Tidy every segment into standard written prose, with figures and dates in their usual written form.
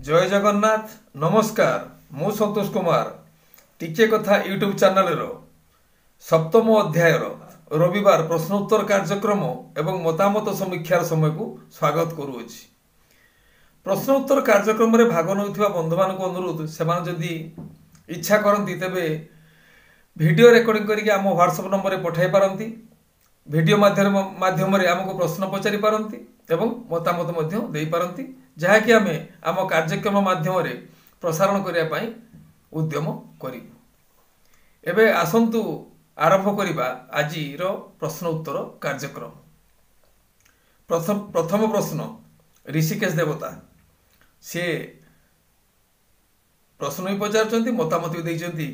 जय जगन्नाथ नमस्कार मु संतोष कुमार टिके कथा यूट्यूब चैनल रो सप्तम अध्याय रविवार प्रश्नोत्तर कार्यक्रम एवं मतामत समीक्षार समय को स्वागत करुअछि। प्रश्नोत्तर कार्यक्रम रे भाग नउथिबा बंधु मान को अनुरोध सेमान जदि इच्छा करंती तेबे वीडियो रेकॉर्डिंग करके आम व्हाट्सएप नंबर रे पठाई पारंती। वीडियो माध्यम रे हमको प्रश्न पचारि पारंती एवं मतामत मध्य देई पारंती, जहा कि आमे आम कार्यक्रम माध्यम रे प्रसारण करिया पई उद्यम करिबु। एबे आसंतु आरंभ करिबा आजि रो प्रश्न उत्तर कार्यक्रम। प्रथम प्रश्न ऋषिकेश देवता से प्रश्न भी पचारचंती, मतामत भी देइचंती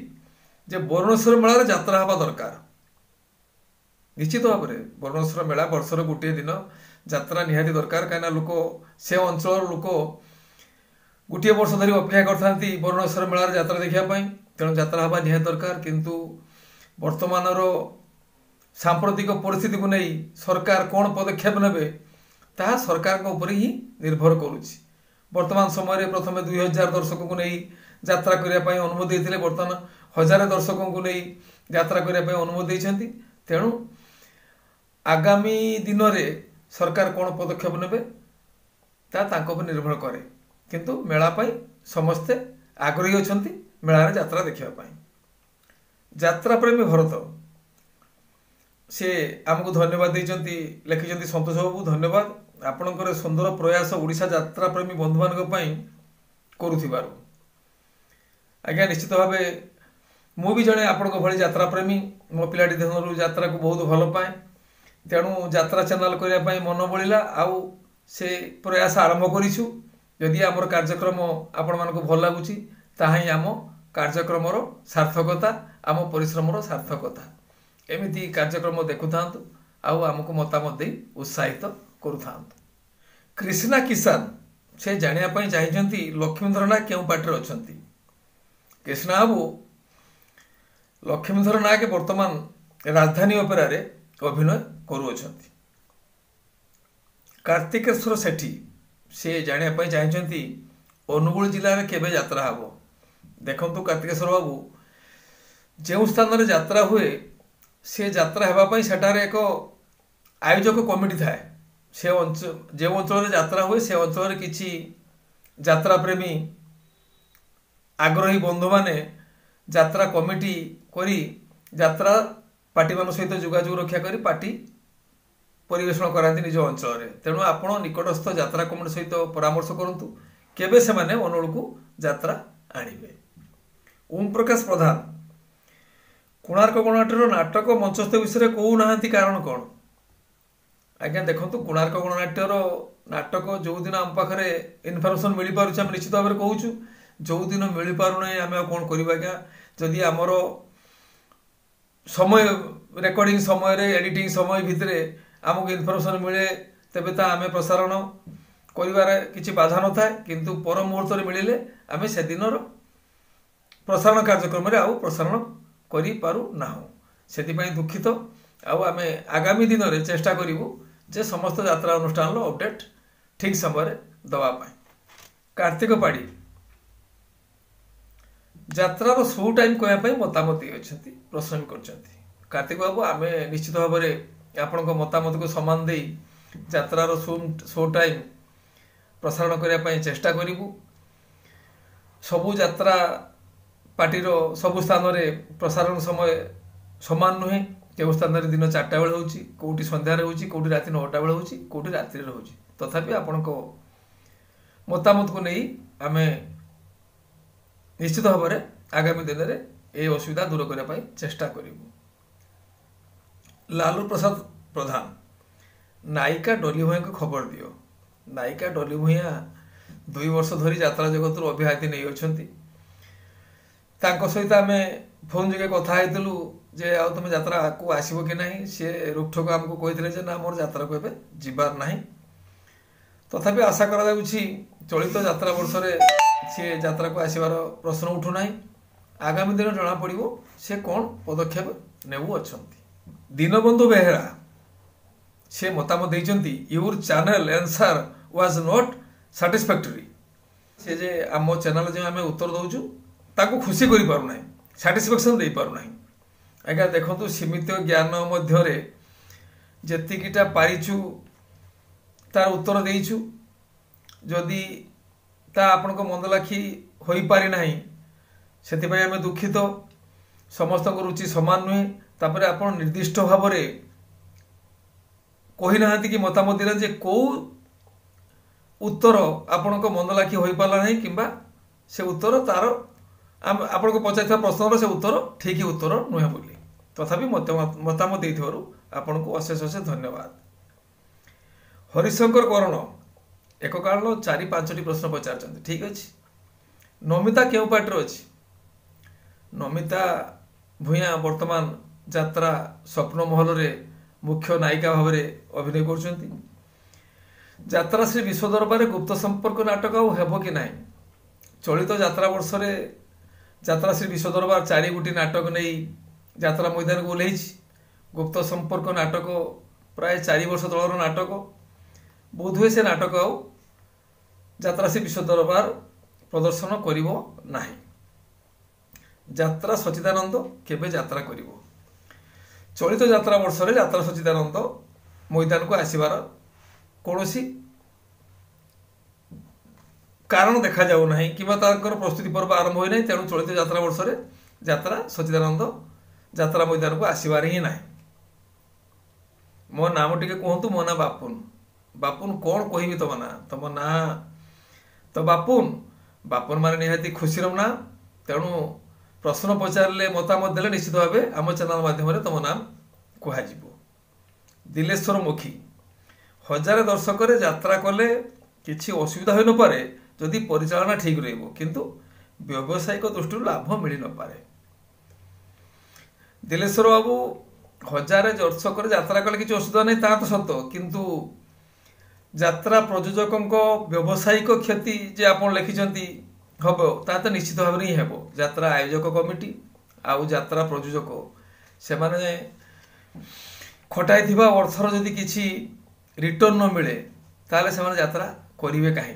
जे बरुणेश्वर मेला रे यात्रा हवा दरकार। निश्चित भाव में बरुणेश्वर मेला वर्षर गोटे दिन यात्रा निहाती दरकार, कहीं लोक से अंचल लोक गोटे वर्ष धरी अपेक्षा करथांती बरुणेश्वर मेला रे यात्रा देखापी, तेणु यात्रा हवा निहाती दरकार। किंतु वर्तमान सांप्रतिक परिस्थिति को नहीं सरकार कौन पदक्षेप नेबे ताहा सरकार ऊपर ही निर्भर करुछि। वर्तमान समय प्रथम 2000 दर्शकों को नहीं यात्रा करने अनुमति देते, बर्तमान 1000 दर्शकों को नहीं यात्रा करने अनुमति देते। तेणु आगामी दिन में सरकार कौन पदक्षेप नेबे तांको पर निर्भर करे, किंतु मेला पाई समस्ते आग्रही अछंती मेला रे यात्रा देखिबा पाई। यात्रा प्रेमी भरत से आमको धन्यवाद देइचंती, लिखिचंती संतोष बाबू धन्यवाद, आपणकर सुंदर प्रयास ओडिशा यात्रा प्रेमी बंधु मानक पई करूथिबारु। आज्ञा निश्चित भाव मु भी जड़े आपण भली यात्रा प्रेमी, मो पिलाटी दिनरू यात्रा को बहुत भल पाए, तेणु यात्रा चैनल करने मन बढ़ला आउ से प्रयास आरंभ करिछु। यदि आमर कार्यक्रम आपण मानको भल लागुची ताहाई आम कार्यक्रम सार्थकता, आम परिश्रम सार्थकता। एमिति कार्यक्रम देखुथांतु आउ आमको मतामत दे उत्साहित करुथांतु। कृष्णा किसान से जानिया पई चाहिचंती लक्ष्मीधर नायक केउ पार्टी अछंती। कृष्णा बाबू लक्ष्मीधर नायक वर्तमान राजधानी ओपेरा रे अभिनय करुअछंती। कार्तिकेश्वर सेठी से जानिया पई चाहिचंती अनुगुल जिल्ला रे केबे यात्रा हबो। देखंतु कार्तिकेश्वर बाबू जो स्थान रे यात्रा हुए से यात्रा हेबा पई सेटारे एक आयोजक कमिटी थाए। से जो अंचल रे यात्रा हुए से अंचल रे किछि यात्रा प्रेमी आग्रही बंधु माने यात्रा कमिटी करी यात्रा पार्टी मान सहित जोगाजोग रक्षा करी पार्टी परिवेषण कराती निज अंचल रे। तेणु आपण निकटस्थ यात्रा कमिटी सहित परामर्श करंतु केबे से माने अनुगुल को यात्रा आनिबे। ओम प्रकाश प्रधान कोणार्क गणनाट्यर नाटक मंचस्थ विषय कहू नाहांती, कारण कौन? आज्ञा देखंतु कोणार्क गणनाट्यर नाटक जो दिन आम पाखरे इनफॉरमेशन मिल पारुछ आम निश्चित भाव में कहूछु, जो दिन मिल पारु नै आमे कौन करबा। आज्ञा जदि आमर समय रेकर्डिंग समय रे एडिटिंग समय भितरे आमको इनफॉरमेशन मिले तेबे ता आमे प्रसारण करिवारे किछि बाधा न थाए, किंतु पर मुहूर्त रे मिलिले आमे से दिनर प्रसारण कार्यक्रम रे आउ प्रसारण करि पारु नाहु। सेति पई दुखित आउ आमे आगामी दिन रे चेष्टा करिवु जे समस्त यात्रा अनुष्ठान रो अपडेट ठीक समय रे दवा पाए। कार्तिक पाड़ी यात्रा रो शो टाइम कहया पई मतामत अछंती, प्रश्न करछंती। कार्तिक बाबू आमे निश्चित भाव में आपनको मतामत को सम्मान देई यात्रा रो शो टाइम प्रसारण करया पई चेष्टा करिवु। सबु यात्रा पार्टी रो सबु स्थान रे प्रसारण समय समान नुहे। केउ स्थान रे दिन 4टा बेले होउची, कोउटी संध्या रे होउची, कोउटी राति 9टा बेले होउची, कोउटी रात्रि रे होउची। तथापि आपनको मतामत को नहीं आमे निश्चित भाव में आगामी दिन में ये असुविधा दूर करने चेष्टा करिवु। लालू प्रसाद प्रधान नायिका डॉली भूया को खबर दियो। नायिका डॉली भूया 2 वर्ष धरी यात्रा जगत अब्याहति नहीं अछंती। तांको सहित आमे फोन जगे कथा हेतलु जे आ तुम यात्रा को आसीबो कि नहीं, से रुकठोक हमको कहिथिले जे ना मोर यात्रा को एबे जिबार नाही। तथापि आशा करा जाउछि चलित यात्रा वर्ष रे से यात्रा को आसीबार प्रश्न उठु नाही। आगामी दिन जना पड़िबो से कौन पदक्षेप नेबु अछंती। दीनबंधु बेहेरा से मतामत देइचंती your channel answer was not satisfactory। से जे आम चैनल जो आम उत्तर दौचु ताकू खुशी करि पारु नाही, सैटिस्फैक्शन दे पारु नाही। आज्ञा देखंतु सीमित ज्ञान मध्यरे जेतिकिटा पारिछु तार उत्तर देइछु, जदि ता आपण को मन लाखी होई पारि नाही सेतिपई आमे दुखित। समस्त को रुचि समान नुहे। तापरे आपण निर्दिष्ट भाव रे कहि नाहंती कि मतामत दिला जे को उत्तर आपण को मन लाखी होई पाला नाही, किंबा से उत्तर तार आपण को पचाइथा प्रश्नर से उत्तर ठीक उत्तर नुहे बोली। तथापि मतामत देइथिबारु आपण को अशेष अशेष धन्यवाद। हरिशंकर करण एक काल 4-5टी प्रश्न पचार ठीक अच्छे। नमिता क्यों पार्टी अच्छी? नमिता भूया वर्तमान यात्रा स्वप्न महल रे मुख्य नायिका भाव में अभिनय कर। यात्रा श्री विश्व दरबार गुप्त संपर्क नाटक हेब कि ना? चलित यात्रा वर्ष रे यात्रा श्री विश्व दरबार 4 गोटी नाटक नहीं यात्रा मैदान को ओह्लैछि। गुप्त संपर्क नाटक प्राय 4 वर्ष तलर नाटक। बोधहुए से नाटक आउ यात्रा श्री विश्व दरबार प्रदर्शन करिवो नाही। यात्रा सच्चिदानंद केबे यात्रा करिवो? चलित यात्रा वर्ष रे यात्रा सच्चिदानंद मैदान को आसीबार कौनसी कारण देखा जाऊ नाही, किबा ताकर प्रस्तुति पर्व आरंभ होई नाही। तेणु चलित यात्रा वर्ष रे यात्रा सच्चिदानंद यात्रा मैदान को आसीबार ही नाही। मो नाम टिके कहतु। मो ना बापुन। बापुन कौन कहबी तुम ना? तुम ना तो बापुन। बापुन माने निहाती खुशी ना। तेणु प्रश्न पचारे मतामत देले निश्चित भाव आम चैनल माध्यम तुम नाम कह। दिलेश्वर मुखी 1000 दर्शक यात्रा कले किसी असुविधा हो न पारे जदि परिचालना ठीक रहिबो, किंतु व्यावसायिक दृष्टि लाभ मिल न पारे। दिलेश्वर बाबू 1000 दर्शक यात्रा कले किसी असुविधा नहीं ता तो सत, किंतु यात्रा प्रयोजक व्यावसायिक क्षति जे आपण लिखिंट हम ता तो निश्चित भाव में ही हेब। यात्रा आयोजक कमिटी आउ यात्रा प्रयोजक से माने खटाई अर्थर जदि किसी रिटर्न न मिले ताले से यात्रा करेंगे कहीं।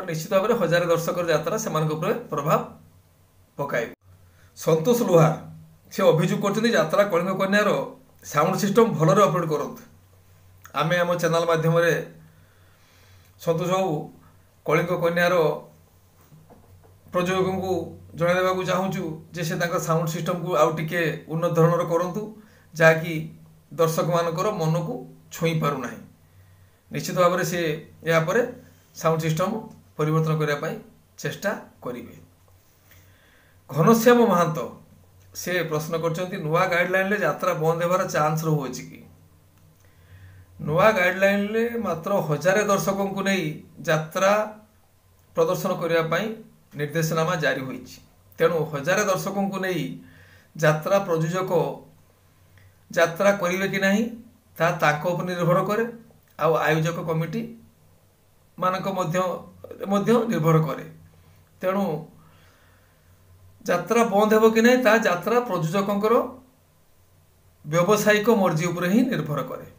निश्चित भाव में 1000 दर्शक यात्रा से प्रभाव पकाइब। संतोष लोहार से अभियोग कर यात्रा कलिंग कन्यार साउंड सिस्टम भलरे अपलोड करत। आमे आम चैनल माध्यम संतोष बाबू कलिंग कन्यार प्रयोजक को जनइवा चाहूँ जे से साउंड सिस्टम को आउ टिके उन्नत धरणर करंतु, जहाँकि दर्शक मानकर मन को छुई पारु नाही। निश्चित भाव में से या पर साउंड सिस्टम परिवर्तन करने चेष्टा करेंगे। घनश्याम महांत से प्रश्न कर नुआ गाइडलाइन ले यात्रा बंद होबार चांस रोचे कि? नुआ गाइडलाइन ले मात्र 1000 दर्शकों को नहीं यात्रा प्रदर्शन करने निर्देशनामा जारी होइछि। तेणु 1000 दर्शकों को नहीं यात्रा प्रयोजक यात्रा करेंगे कि नहीं ता ताको उपर निर्भर करे, आउ आयोजक कमिटी मानक मध्य निर्भर करे। तेणु यात्रा बंद हेब कि नहीं ता यात्रा प्रयोजकंकर व्यावसायिक मर्जी उपर ही निर्भर करे।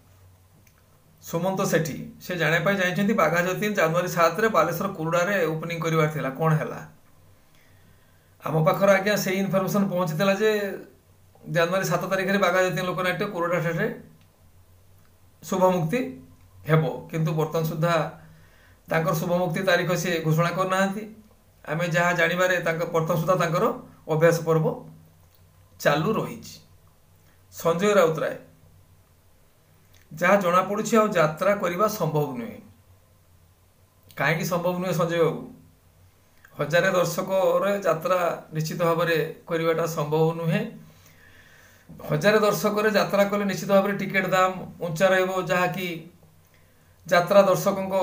सुमंत सेठी से जाने पाई जाइछन्ती बाघा जतीन जनवरी 7 रे बालेश्वर कुरुडारे ओपनिंग करिवार थिला, कोन हैला? आम पाखर आज्ञा से इनफॉरमेशन पहुंचीला जे जनवरी 7 तारिख रे बाघा जतीन लोकनाट्य कुरुडा ठारे शुभ मुक्ति हेबो, किंतु बर्तमान सुधा तांकर शुभ मुक्ति तारीख से घोषणा करना। आम जहाँ जानिबारे बर्तमान सुधा तांकर अभ्यास पर्व चालू रही। संजय राउतराय जहाँ जना पड़ी आ यात्रा करने संभव नुहे। कहीं संभव नुहे संजय बाबू? 1000 दर्शक यात्रा निश्चित भाव में करवाटा संभव नुहे। 1000 दर्शक यात्रा कले निश्चित भाव में टिकेट दाम ऊंचा रहिबो, जहाँकि यात्रा दर्शकों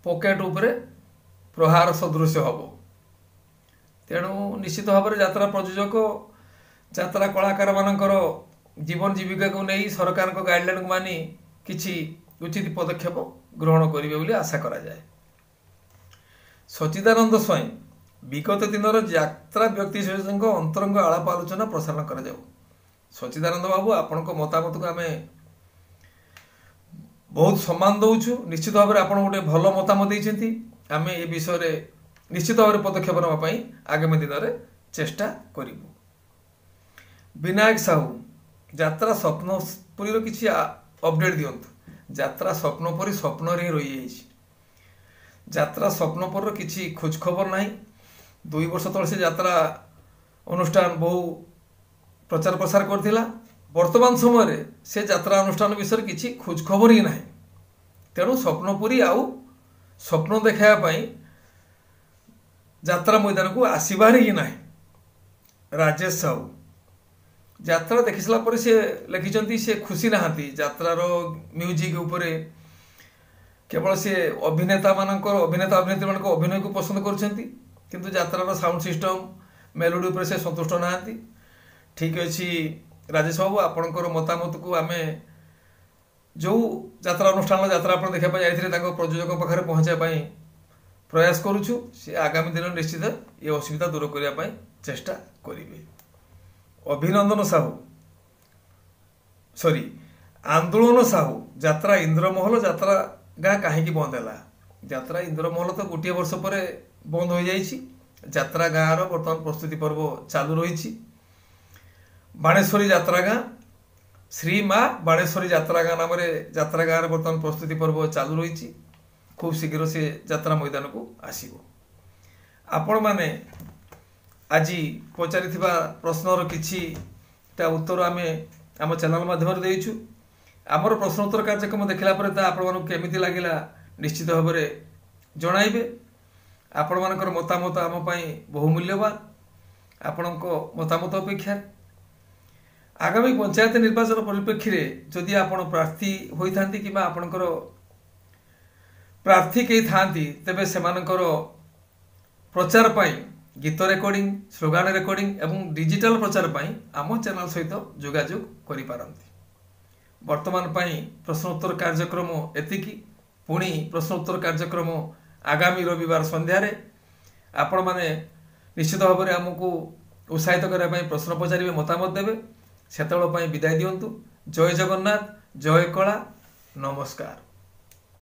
पॉकेट उपरे प्रहार सदृश हम। तेणु निश्चित भाव में यात्रा प्रयोजक यात्रा कलाकार मानकर जीवन जीविका को नहीं सरकार गाइडलाइन को मानी किसी उचित पदक्षेप ग्रहण करेंगे बोली आशा करा जाए। सच्चिदानंद स्वयं विगत दिन यात्रा व्यक्ति विशेषज्ञ अंतरंग आलाप आलोचना प्रसारण करा जाऊ। सच्चिदानंद बाबू आपण मतामत को आम बहुत सम्मान दौचु। निश्चित भाव में आप गोटे भल मतामत देते। आम ए विषय निश्चित भाव में पदक्षेप नापी आगामी दिन में चेष्टा करूँ। विनायक साहू यात्रा स्वप्नपुरी किसी अपडेट दिंतु। यात्रा स्वप्नपुरी स्वप्न ही रही जाइए। यात्रा स्वप्नपुर किसी खोज खबर ना। 2 वर्ष तले से यात्रा अनुष्ठान बहु प्रचार प्रसार करथिला। वर्तमान समय से यात्रा अनुष्ठान विषय किसी खोज खबर ही ना। तेणु स्वप्नपुरी आउ स्वप्न देखापी यात्रा मैदान को आसबार ही ना। राजेश साहू यात्रा देखि सारा पर से लिखिं से खुशी नहांती। यात्रार म्यूजिक उपरे केवल से अभिनेता अभिनेत्री मान अभिनय को पसंद करछंती, किंतु यात्रार साउंड सिस्टम मेलोडी उपर से संतुष्ट नहांती। ठीक अच्छी राजेश बाबू, आपणकर मतामत को आम जो यात्रा अनुष्ठान यात्रा आप देखा जाते प्रयोजक पाखे पहुँचापी प्रयास करुचु। से आगामी दिन निश्चित ये असुविधा दूर करने चेष्टा करेंगे। अभिनंदन साहू सॉरी आंदोलन साहू यात्रा इंद्रमहल यात्रा गाँ कहीं बंद है? यात्रा इंद्रमहल तो गोटे वर्ष पर बंद हो जाइए। यात्रा गाँव बर्तमान प्रस्तुति पर्व चालू रही। बाणेश्वरी यात्रा गाँ श्री माँ बाणेश्वरी यात्रा गाँ नाम यात्रा गाँव बर्तमान प्रस्तुति पर्व चालू रही। खूब शीघ्र से यात्रा मैदान को आसो। आपण मैंने आज पचारि प्रश्नर किछिटा उत्तर आम आम चैनल माध्यम देइछु। आमर प्रश्नोत्तर कार्यक्रम देखला पर आपण केमिति लागिला निश्चित भाव में जणाइबे। आपण मानकर मतामत आम पई बहुमूल्यवान। आपणको मतामत अपेक्षा आगामी पंचायत निर्वाचन परिप्रेक्षी में जदि आपण प्रार्थी होइथांती किबा आपणकर प्रार्थी कई थांती तेबे सेमानकर प्रचार पाई गीत रेकर्डिंग स्लोगान रेकर्डिंग एवं डिजिटल प्रचार पाई आम चैनल सहित जोगाजोग करि पारंती। वर्तमान पाई प्रश्नोत्तर कार्यक्रम एतिकी। पुणी प्रश्नोत्तर कार्यक्रम आगामी रविवार संध्यारे आपण माने निश्चित भाव में आमको उत्साहित करने प्रश्न पचारे मतामत देवे। सेतबेଳ ପାଇଁ विदाय दियंतु। जय जगन्नाथ, जय कला, नमस्कार।